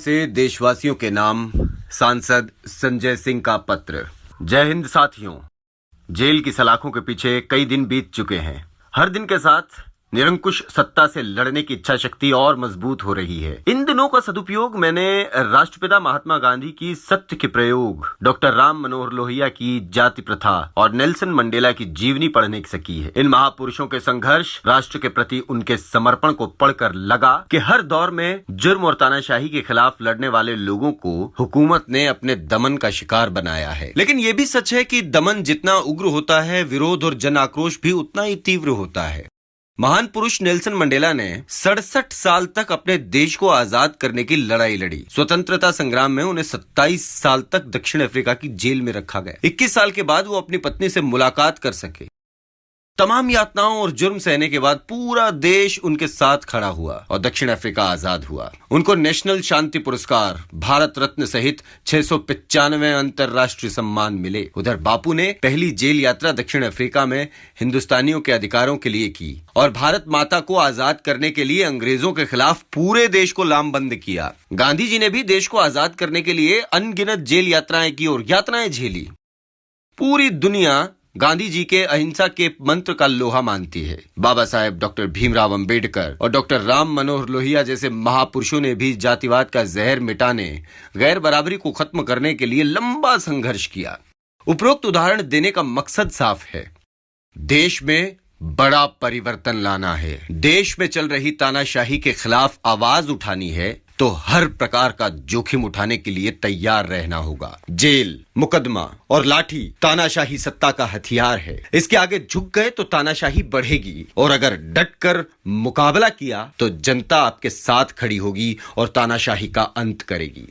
से देशवासियों के नाम सांसद संजय सिंह का पत्र। जय हिंद साथियों। जेल की सलाखों के पीछे कई दिन बीत चुके हैं। हर दिन के साथ निरंकुश सत्ता से लड़ने की इच्छा शक्ति और मजबूत हो रही है। इन दिनों का सदुपयोग मैंने राष्ट्रपिता महात्मा गांधी की सत्य के प्रयोग, डॉक्टर राम मनोहर लोहिया की जाति प्रथा और नेल्सन मंडेला की जीवनी पढ़ने से की है। इन महापुरुषों के संघर्ष, राष्ट्र के प्रति उनके समर्पण को पढ़कर लगा कि हर दौर में जुर्म और तानाशाही के खिलाफ लड़ने वाले लोगों को हुकूमत ने अपने दमन का शिकार बनाया है। लेकिन यह भी सच है कि दमन जितना उग्र होता है, विरोध और जन आक्रोश भी उतना ही तीव्र होता है। महान पुरुष नेल्सन मंडेला ने 67 साल तक अपने देश को आजाद करने की लड़ाई लड़ी। स्वतंत्रता संग्राम में उन्हें 27 साल तक दक्षिण अफ्रीका की जेल में रखा गया। 21 साल के बाद वो अपनी पत्नी से मुलाकात कर सके। तमाम यातनाओं और जुर्म सहने के बाद पूरा देश उनके साथ खड़ा हुआ और दक्षिण अफ्रीका आजाद हुआ। उनको नेशनल शांति पुरस्कार, भारत रत्न सहित 695 अंतर्राष्ट्रीय सम्मान मिले। उधर बापू ने पहली जेल यात्रा दक्षिण अफ्रीका में हिंदुस्तानियों के अधिकारों के लिए की और भारत माता को आजाद करने के लिए अंग्रेजों के खिलाफ पूरे देश को लामबंद किया। गांधी जी ने भी देश को आजाद करने के लिए अनगिनत जेल यात्राएं की और यातनाएं झेली। पूरी दुनिया गांधी जी के अहिंसा के मंत्र का लोहा मानती है। बाबा साहेब डॉक्टर भीमराव अंबेडकर और डॉक्टर राम मनोहर लोहिया जैसे महापुरुषों ने भी जातिवाद का जहर मिटाने, गैर बराबरी को खत्म करने के लिए लंबा संघर्ष किया। उपरोक्त उदाहरण देने का मकसद साफ है। देश में बड़ा परिवर्तन लाना है। देश में चल रही तानाशाही के खिलाफ आवाज उठानी है तो हर प्रकार का जोखिम उठाने के लिए तैयार रहना होगा। जेल, मुकदमा और लाठी तानाशाही सत्ता का हथियार है। इसके आगे झुक गए तो तानाशाही बढ़ेगी और अगर डटकर मुकाबला किया तो जनता आपके साथ खड़ी होगी और तानाशाही का अंत करेगी।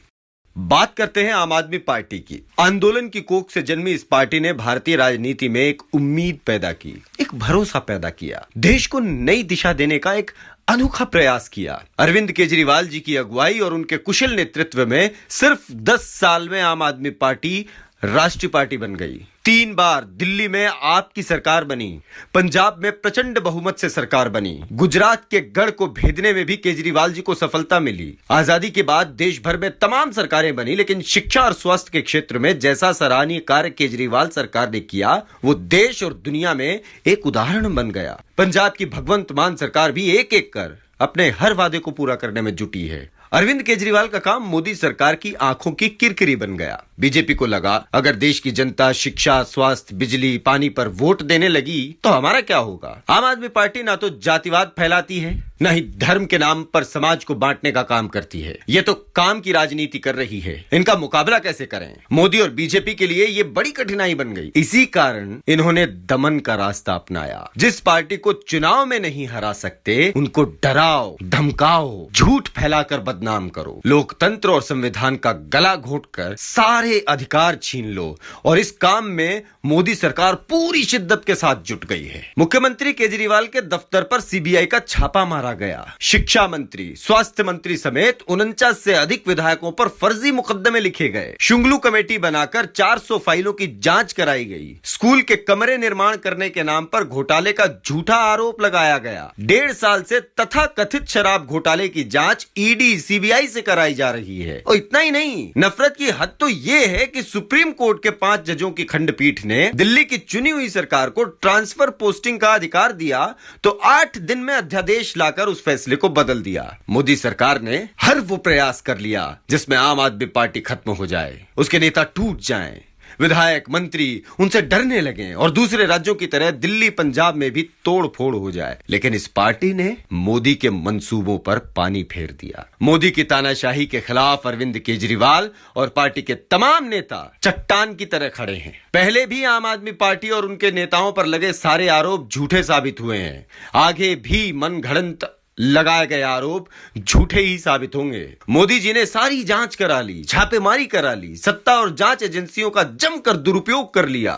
बात करते हैं आम आदमी पार्टी की। आंदोलन की कोख से जन्मी इस पार्टी ने भारतीय राजनीति में एक उम्मीद पैदा की, एक भरोसा पैदा किया, देश को नई दिशा देने का एक अनोखा प्रयास किया। अरविंद केजरीवाल जी की अगुवाई और उनके कुशल नेतृत्व में सिर्फ 10 साल में आम आदमी पार्टी राष्ट्रीय पार्टी बन गई। 3 बार दिल्ली में आपकी सरकार बनी, पंजाब में प्रचंड बहुमत से सरकार बनी, गुजरात के गढ़ को भेदने में भी केजरीवाल जी को सफलता मिली। आजादी के बाद देश भर में तमाम सरकारें बनी, लेकिन शिक्षा और स्वास्थ्य के क्षेत्र में जैसा सराहनीय कार्य केजरीवाल सरकार ने किया वो देश और दुनिया में एक उदाहरण बन गया। पंजाब की भगवंत मान सरकार भी एक एक कर अपने हर वादे को पूरा करने में जुटी है। अरविंद केजरीवाल का काम मोदी सरकार की आंखों की किरकिरी बन गया। बीजेपी को लगा अगर देश की जनता शिक्षा, स्वास्थ्य, बिजली, पानी पर वोट देने लगी तो हमारा क्या होगा। आम आदमी पार्टी ना तो जातिवाद फैलाती है, न ही धर्म के नाम पर समाज को बांटने का काम करती है। ये तो काम की राजनीति कर रही है। इनका मुकाबला कैसे करें? मोदी और बीजेपी के लिए ये बड़ी कठिनाई बन गई। इसी कारण इन्होंने दमन का रास्ता अपनाया। जिस पार्टी को चुनाव में नहीं हरा सकते उनको डराओ, धमकाओ, झूठ फैलाकर बदनाम करो, लोकतंत्र और संविधान का गला घोंटकर सारे अधिकार छीन लो। और इस काम में मोदी सरकार पूरी शिद्दत के साथ जुट गई है। मुख्यमंत्री केजरीवाल के दफ्तर पर सीबीआई का छापा मारा गया। शिक्षा मंत्री, स्वास्थ्य मंत्री समेत 49 से अधिक विधायकों पर फर्जी मुकदमे लिखे गए। शुंगलू कमेटी बनाकर 400 फाइलों की जांच कराई गई। स्कूल के कमरे निर्माण करने के नाम पर घोटाले का झूठा आरोप लगाया गया। 1.5 साल से तथाकथित शराब घोटाले की जांच ईडी, सीबीआई से कराई जा रही है। और इतना ही नहीं, नफरत की हद तो ये है कि सुप्रीम कोर्ट के 5 जजों की खंडपीठ ने दिल्ली की चुनी हुई सरकार को ट्रांसफर पोस्टिंग का अधिकार दिया तो 8 दिन में अध्यादेश लाकर उस फैसले को बदल दिया। मोदी सरकार ने हर वो प्रयास कर लिया जिसमें आम आदमी पार्टी खत्म हो जाए, उसके नेता टूट जाएं, विधायक, मंत्री उनसे डरने लगे और दूसरे राज्यों की तरह दिल्ली, पंजाब में भी तोड़ फोड़ हो जाए। लेकिन इस पार्टी ने मोदी के मंसूबों पर पानी फेर दिया। मोदी की तानाशाही के खिलाफ अरविंद केजरीवाल और पार्टी के तमाम नेता चट्टान की तरह खड़े हैं। पहले भी आम आदमी पार्टी और उनके नेताओं पर लगे सारे आरोप झूठे साबित हुए हैं। आगे भी मनगढ़ंत लगाए गए आरोप झूठे ही साबित होंगे। मोदी जी ने सारी जांच करा ली, छापेमारी करा ली, सत्ता और जांच एजेंसियों का जमकर दुरुपयोग कर लिया।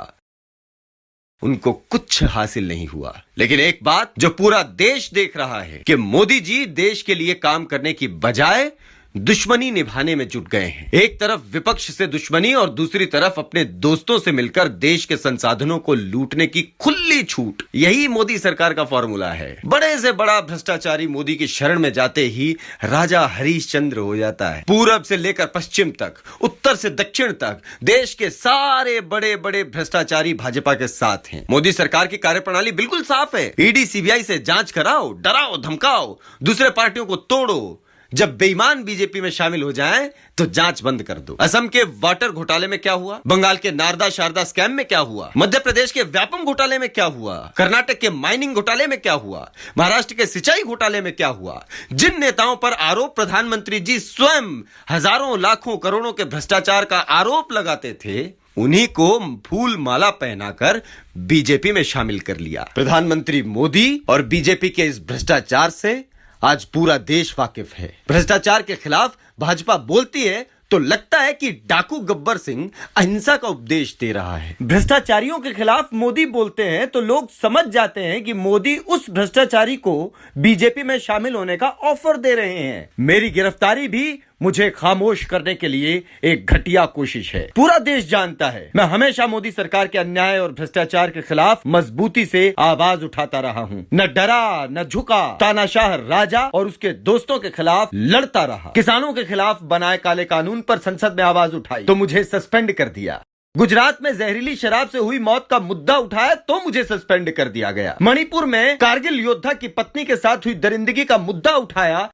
उनको कुछ हासिल नहीं हुआ। लेकिन एक बात जो पूरा देश देख रहा है कि मोदी जी देश के लिए काम करने की बजाय दुश्मनी निभाने में जुट गए हैं। एक तरफ विपक्ष से दुश्मनी और दूसरी तरफ अपने दोस्तों से मिलकर देश के संसाधनों को लूटने की खुली छूट। यही मोदी सरकार का फॉर्मूला है। बड़े से बड़ा भ्रष्टाचारी मोदी की शरण में जाते ही राजा हरिश्चंद्र हो जाता है। पूरब से लेकर पश्चिम तक, उत्तर से दक्षिण तक देश के सारे बड़े बड़े भ्रष्टाचारी भाजपा के साथ हैं। मोदी सरकार की कार्यप्रणाली बिल्कुल साफ है। ईडी सीबीआई से जांच कराओ, डराओ धमकाओ, दूसरे पार्टियों को तोड़ो। जब बेईमान बीजेपी में शामिल हो जाएं तो जांच बंद कर दो। असम के वाटर घोटाले में क्या हुआ, बंगाल के नारदा शारदा स्कैम में क्या हुआ, मध्य प्रदेश के व्यापम घोटाले में क्या हुआ, कर्नाटक के माइनिंग घोटाले में क्या हुआ, महाराष्ट्र के सिंचाई घोटाले में क्या हुआ। जिन नेताओं पर आरोप प्रधानमंत्री जी स्वयं हजारों लाखों करोड़ों के भ्रष्टाचार का आरोप लगाते थे, उन्हीं को फूल माला पहनाकर बीजेपी में शामिल कर लिया। प्रधानमंत्री मोदी और बीजेपी के इस भ्रष्टाचार से आज पूरा देश वाकिफ है। भ्रष्टाचार के खिलाफ भाजपा बोलती है तो लगता है कि डाकू गब्बर सिंह अहिंसा का उपदेश दे रहा है। भ्रष्टाचारियों के खिलाफ मोदी बोलते हैं तो लोग समझ जाते हैं कि मोदी उस भ्रष्टाचारी को बीजेपी में शामिल होने का ऑफर दे रहे हैं। मेरी गिरफ्तारी भी मुझे खामोश करने के लिए एक घटिया कोशिश है। पूरा देश जानता है मैं हमेशा मोदी सरकार के अन्याय और भ्रष्टाचार के खिलाफ मजबूती से आवाज उठाता रहा हूँ। न डरा न झुका, तानाशाह राजा और उसके दोस्तों के खिलाफ लड़ता रहा। किसानों के खिलाफ बनाए काले कानून पर संसद में आवाज उठाई तो मुझे सस्पेंड कर दिया। गुजरात में जहरीली शराब से हुई मौत का मुद्दा उठाया तो मुझे सस्पेंड कर दिया गया। मणिपुर में कारगिल योद्धा की पत्नी के साथ हुई दरिंदगी का मुद्दा उठाया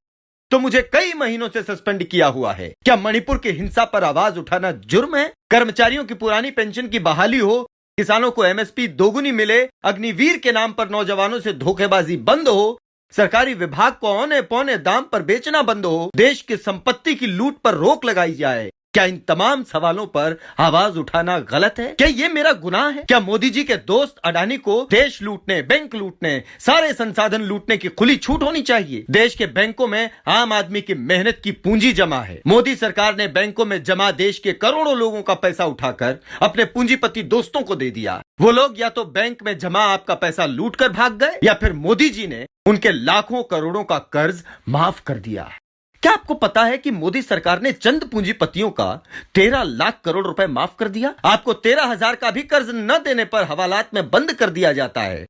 तो मुझे कई महीनों से सस्पेंड किया हुआ है। क्या मणिपुर की हिंसा पर आवाज उठाना जुर्म है? कर्मचारियों की पुरानी पेंशन की बहाली हो, किसानों को एमएसपी दोगुनी मिले, अग्निवीर के नाम पर नौजवानों से धोखेबाजी बंद हो, सरकारी विभाग को औने पौने दाम पर बेचना बंद हो, देश की संपत्ति की लूट पर रोक लगाई जाए। क्या इन तमाम सवालों पर आवाज उठाना गलत है? क्या ये मेरा गुनाह है? क्या मोदी जी के दोस्त अडानी को देश लूटने, बैंक लूटने, सारे संसाधन लूटने की खुली छूट होनी चाहिए? देश के बैंकों में आम आदमी की मेहनत की पूंजी जमा है। मोदी सरकार ने बैंकों में जमा देश के करोड़ों लोगों का पैसा उठाकर अपने पूंजीपति दोस्तों को दे दिया। वो लोग या तो बैंक में जमा आपका पैसा लूट कर भाग गए या फिर मोदी जी ने उनके लाखों करोड़ों का कर्ज माफ कर दिया। क्या आपको पता है कि मोदी सरकार ने चंद पूंजीपतियों का 13 लाख करोड़ रुपए माफ कर दिया? आपको 13,000 का भी कर्ज न देने पर हवालात में बंद कर दिया जाता है,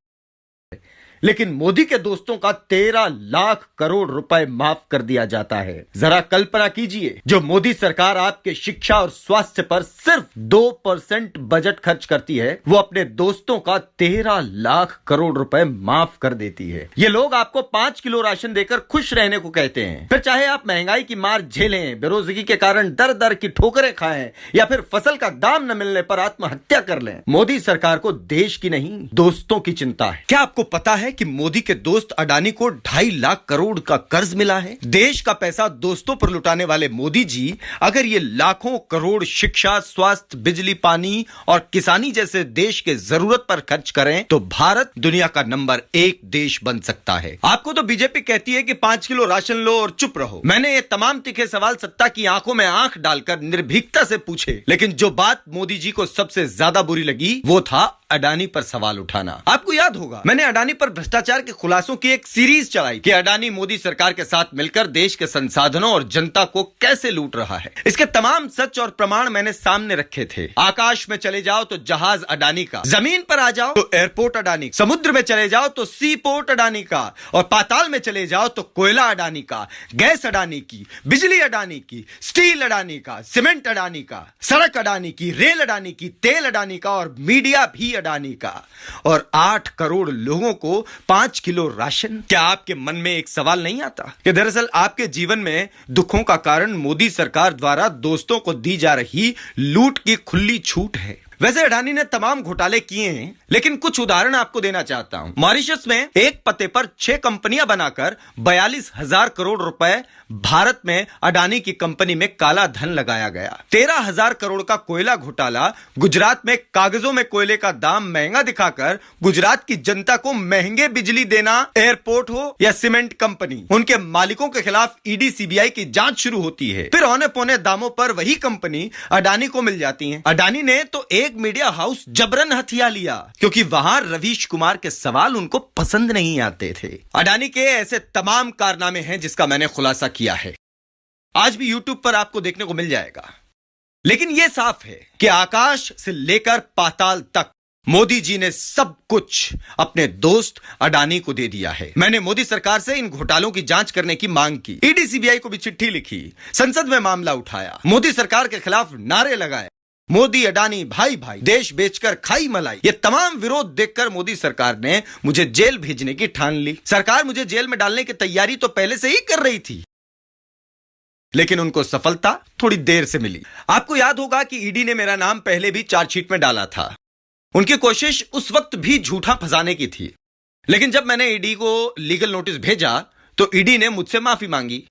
लेकिन मोदी के दोस्तों का 13 लाख करोड़ रुपए माफ कर दिया जाता है। जरा कल्पना कीजिए, जो मोदी सरकार आपके शिक्षा और स्वास्थ्य पर सिर्फ 2% बजट खर्च करती है, वो अपने दोस्तों का 13 लाख करोड़ रुपए माफ कर देती है। ये लोग आपको 5 किलो राशन देकर खुश रहने को कहते हैं, फिर चाहे आप महंगाई की मार झेलें, बेरोजगारी के कारण दर दर की ठोकरें खाएं या फिर फसल का दाम न मिलने पर आत्महत्या कर लें। मोदी सरकार को देश की नहीं, दोस्तों की चिंता है। क्या आपको पता है कि मोदी के दोस्त अडानी को 2.5 लाख करोड़ का कर्ज मिला है? देश का पैसा दोस्तों पर लुटाने वाले मोदी जी अगर ये लाखों करोड़ शिक्षा, स्वास्थ्य, बिजली, पानी और किसानी जैसे देश के जरूरत पर खर्च करें तो भारत दुनिया का नंबर 1 देश बन सकता है। आपको तो बीजेपी कहती है कि 5 किलो राशन लो और चुप रहो। मैंने ये तमाम तीखे सवाल सत्ता की आंखों में आंख डालकर निर्भीकता से पूछे, लेकिन जो बात मोदी जी को सबसे ज्यादा बुरी लगी वो था अडानी पर सवाल उठाना। आपको याद होगा मैंने अडानी पर भ्रष्टाचार के खुलासों की एक सीरीज चलाई कि अडानी मोदी सरकार के साथ मिलकर देश के संसाधनों और जनता को कैसे लूट रहा है। इसके तमाम सच और प्रमाण मैंने सामने रखे थे। आकाश में चले जाओ तो जहाज अडानी का, जमीन पर आ जाओ तो एयरपोर्ट अडानी, समुद्र में चले जाओ तो सी पोर्ट अडानी का, और पाताल में चले जाओ तो कोयला अडानी का, गैस अडानी की, बिजली अडानी की, स्टील अडानी का, सीमेंट अडानी का, सड़क अडानी की, रेल अडानी की, तेल अडानी का और मीडिया भी अडानी का, और 8 करोड़ लोगों को 5 किलो राशन। क्या आपके मन में एक सवाल नहीं आता कि दरअसल आपके जीवन में दुखों का कारण मोदी सरकार द्वारा दोस्तों को दी जा रही लूट की खुली छूट है? वैसे अडानी ने तमाम घोटाले किए हैं, लेकिन कुछ उदाहरण आपको देना चाहता हूं। मॉरिशस में एक पते पर 6 कंपनियां बनाकर 42,000 करोड़ रुपए भारत में अडानी की कंपनी में काला धन लगाया गया। 13,000 करोड़ का कोयला घोटाला, गुजरात में कागजों में कोयले का दाम महंगा दिखाकर गुजरात की जनता को महंगे बिजली देना, एयरपोर्ट हो या सीमेंट कंपनी, उनके मालिकों के खिलाफ ईडी सीबीआई की जांच शुरू होती है। फिर औने पौने दामों पर वही कंपनी अडानी को मिल जाती है। अडानी ने तो एक मीडिया हाउस जबरन हथिया लिया क्योंकि वहां रवीश कुमार के सवाल उनको पसंद नहीं आते थे। अडानी के ऐसे तमाम कारनामे हैं जिसका मैंने खुलासा किया है। आज भी यूट्यूब पर आपको देखने को मिल जाएगा। लेकिन यह साफ है कि आकाश से लेकर पाताल तक मोदी जी ने सब कुछ अपने दोस्त अडानी को दे दिया है। मैंने मोदी सरकार से इन घोटालों की जांच करने की मांग की, ईडी सीबीआई को भी चिट्ठी लिखी, संसद में मामला उठाया, मोदी सरकार के खिलाफ नारे लगाए, मोदी अडानी भाई भाई, देश बेचकर खाई मलाई। ये तमाम विरोध देखकर मोदी सरकार ने मुझे जेल भेजने की ठान ली। सरकार मुझे जेल में डालने की तैयारी तो पहले से ही कर रही थी, लेकिन उनको सफलता थोड़ी देर से मिली। आपको याद होगा कि ईडी ने मेरा नाम पहले भी चार्जशीट में डाला था। उनकी कोशिश उस वक्त भी झूठा फंसाने की थी, लेकिन जब मैंने ईडी को लीगल नोटिस भेजा तो ईडी ने मुझसे माफी मांगी।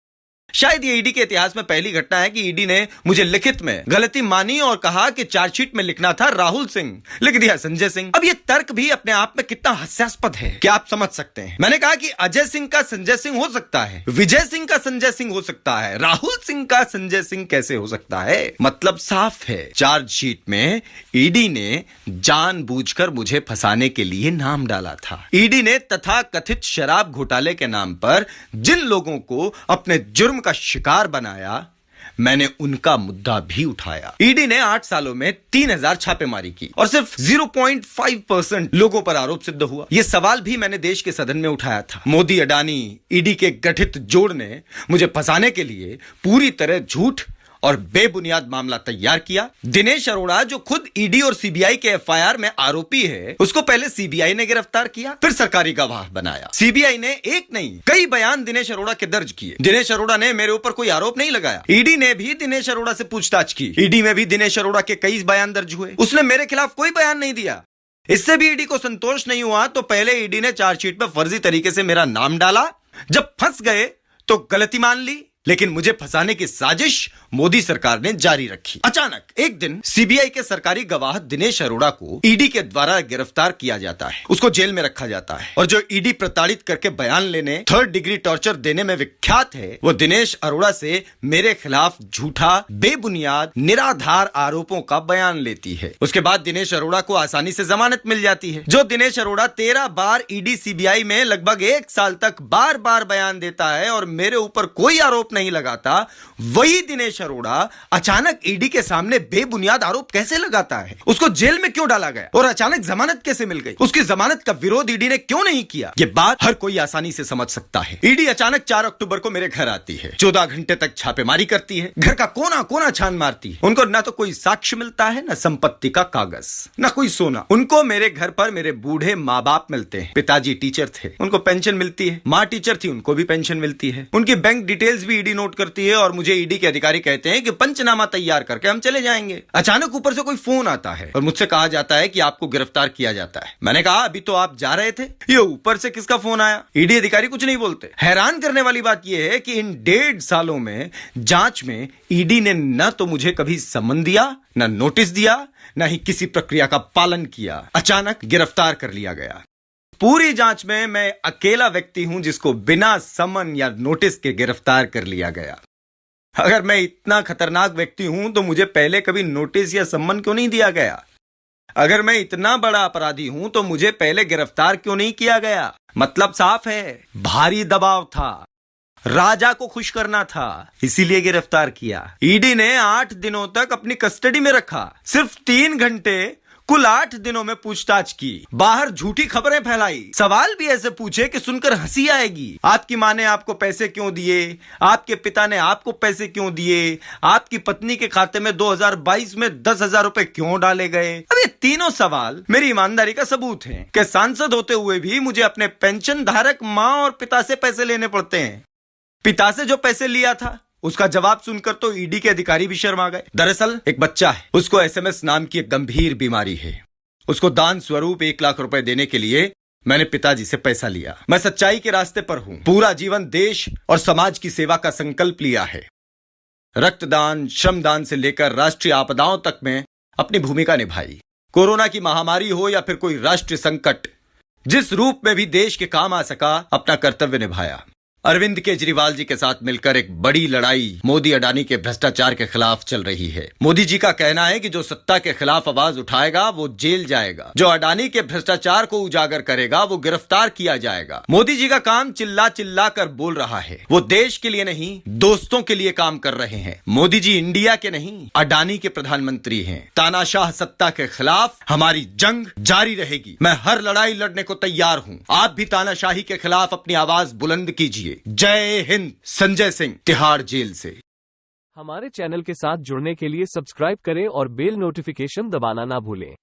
शायद ये ईडी के इतिहास में पहली घटना है कि ईडी ने मुझे लिखित में गलती मानी और कहा कि चार्जशीट में लिखना था राहुल सिंह, लिख दिया संजय सिंह। अब ये तर्क भी अपने आप में कितना हास्यास्पद है, क्या आप समझ सकते हैं? मैंने कहा कि अजय सिंह का संजय सिंह हो सकता है, विजय सिंह का संजय सिंह हो सकता है, राहुल सिंह का संजय सिंह कैसे हो सकता है? मतलब साफ है, चार्जशीट में ईडी ने जानबूझकर मुझे फंसाने के लिए नाम डाला था। ईडी ने तथाकथित शराब घोटाले के नाम पर जिन लोगों को अपने जुर्म का शिकार बनाया, मैंने उनका मुद्दा भी उठाया। ईडी ने 8 सालों में 3000 छापेमारी की और सिर्फ 0.5% लोगों पर आरोप सिद्ध हुआ। यह सवाल भी मैंने देश के सदन में उठाया था। मोदी अडानी ईडी के गठित जोड़ ने मुझे फंसाने के लिए पूरी तरह झूठ और बेबुनियाद मामला तैयार किया। दिनेश अरोड़ा, जो खुद ईडी और सीबीआई के एफआईआर में आरोपी है, उसको पहले सीबीआई ने गिरफ्तार किया, फिर सरकारी गवाह बनाया। सीबीआई ने एक नहीं कई बयान दिनेश अरोड़ा के दर्ज किए। दिनेश अरोड़ा ने मेरे ऊपर कोई आरोप नहीं लगाया। ईडी ने भी दिनेश अरोड़ा से पूछताछ की। ईडी में भी दिनेश अरोड़ा के कई बयान दर्ज हुए, उसने मेरे खिलाफ कोई बयान नहीं दिया। इससे भी ईडी को संतोष नहीं हुआ तो पहले ईडी ने चार्जशीट में फर्जी तरीके से मेरा नाम डाला, जब फंस गए तो गलती मान ली, लेकिन मुझे फंसाने की साजिश मोदी सरकार ने जारी रखी। अचानक एक दिन सीबीआई के सरकारी गवाह दिनेश अरोड़ा को ईडी के द्वारा गिरफ्तार किया जाता है, उसको जेल में रखा जाता है और जो ईडी प्रताड़ित करके बयान लेने, 3rd डिग्री टॉर्चर देने में विख्यात है, वो दिनेश अरोड़ा से मेरे खिलाफ झूठा, बेबुनियाद, निराधार आरोपों का बयान लेती है। उसके बाद दिनेश अरोड़ा को आसानी से जमानत मिल जाती है। जो दिनेश अरोड़ा 13 बार ईडी सीबीआई में लगभग 1 साल तक बार बार बयान देता है और मेरे ऊपर कोई आरोप नहीं लगाता, वही दिनेश अरोड़ा अचानक ईडी के सामने बेबुनियाद आरोप कैसे लगाता है? उसको जेल में क्यों डाला गया और अचानक जमानत कैसे मिल गई? उसकी जमानत का विरोध ईडी ने क्यों नहीं किया? ये बात हर कोई आसानी से समझ सकता है। ईडी अचानक 4 अक्टूबर को मेरे घर आती है, 14 घंटे तक छापेमारी करती है, घर का कोना कोना छान मारती है। उनको ना तो कोई साक्ष्य मिलता है, ना संपत्ति का कागज, ना कोई सोना। उनको मेरे घर पर मेरे बूढ़े माँ बाप मिलते हैं। पिताजी टीचर थे, उनको पेंशन मिलती है। माँ टीचर थी, उनको भी पेंशन मिलती है। उनकी बैंक डिटेल्स भी ईडी नोट करती है और मुझे ईडी के अधिकारी कहते हैं कि पंचनामा तैयार करके हम चले जाएंगे। अचानक ऊपर से कोई फोन आता है और मुझसे कहा जाता है कि आपको गिरफ्तार किया जाता है। मैंने कहा अभी तो आप जा रहे थे, ये ऊपर से किसका फोन आया? ईडी अधिकारी कुछ नहीं बोलते। हैरान करने वाली बात यह है कि इन 1.5 सालों में जांच में ईडी ने न तो मुझे कभी समन दिया, न नोटिस दिया, न ही किसी प्रक्रिया का पालन किया। अचानक गिरफ्तार कर लिया गया। पूरी जांच में मैं अकेला व्यक्ति हूं जिसको बिना समन या नोटिस के गिरफ्तार कर लिया गया। अगर मैं इतना खतरनाक व्यक्ति हूं तो मुझे पहले कभी नोटिस या सम्मन क्यों नहीं दिया गया? अगर मैं इतना बड़ा अपराधी हूं तो मुझे पहले गिरफ्तार क्यों नहीं किया गया? मतलब साफ है, भारी दबाव था, राजा को खुश करना था, इसीलिए गिरफ्तार किया। ईडी ने 8 दिनों तक अपनी कस्टडी में रखा, सिर्फ 3 घंटे, कुल 8 दिनों में पूछताछ की, बाहर झूठी खबरें फैलाई, सवाल भी ऐसे पूछे कि सुनकर हंसी आएगी। आपकी माँ ने आपको पैसे क्यों दिए? आपके पिता ने आपको पैसे क्यों दिए? आपकी पत्नी के खाते में 2022 में 10,000 रुपए क्यों डाले गए? अब ये तीनों सवाल मेरी ईमानदारी का सबूत हैं कि सांसद होते हुए भी मुझे अपने पेंशन धारक माँ और पिता से पैसे लेने पड़ते हैं। पिता से जो पैसे लिया था उसका जवाब सुनकर तो ईडी के अधिकारी भी शर्मा गए। दरअसल एक बच्चा है, उसको एसएमएस नाम की एक गंभीर बीमारी है। उसको दान स्वरूप 1 लाख रुपए देने के लिए मैंने पिताजी से पैसा लिया। मैं सच्चाई के रास्ते पर हूं। पूरा जीवन देश और समाज की सेवा का संकल्प लिया है। रक्तदान, श्रमदान से लेकर राष्ट्रीय आपदाओं तक में अपनी भूमिका निभाई। कोरोना की महामारी हो या फिर कोई राष्ट्रीय संकट, जिस रूप में भी देश के काम आ सका, अपना कर्तव्य निभाया। अरविंद केजरीवाल जी के साथ मिलकर एक बड़ी लड़ाई मोदी अडानी के भ्रष्टाचार के खिलाफ चल रही है। मोदी जी का कहना है कि जो सत्ता के खिलाफ आवाज उठाएगा वो जेल जाएगा, जो अडानी के भ्रष्टाचार को उजागर करेगा वो गिरफ्तार किया जाएगा। मोदी जी का काम चिल्ला चिल्ला कर बोल रहा है, वो देश के लिए नहीं दोस्तों के लिए काम कर रहे हैं। मोदी जी इंडिया के नहीं अडानी के प्रधानमंत्री हैं। तानाशाह सत्ता के खिलाफ हमारी जंग जारी रहेगी। मैं हर लड़ाई लड़ने को तैयार हूं। आप भी तानाशाही के खिलाफ अपनी आवाज बुलंद कीजिए। जय हिंद। संजय सिंह, तिहाड़ जेल से। हमारे चैनल के साथ जुड़ने के लिए सब्सक्राइब करें और बेल नोटिफिकेशन दबाना ना भूलें।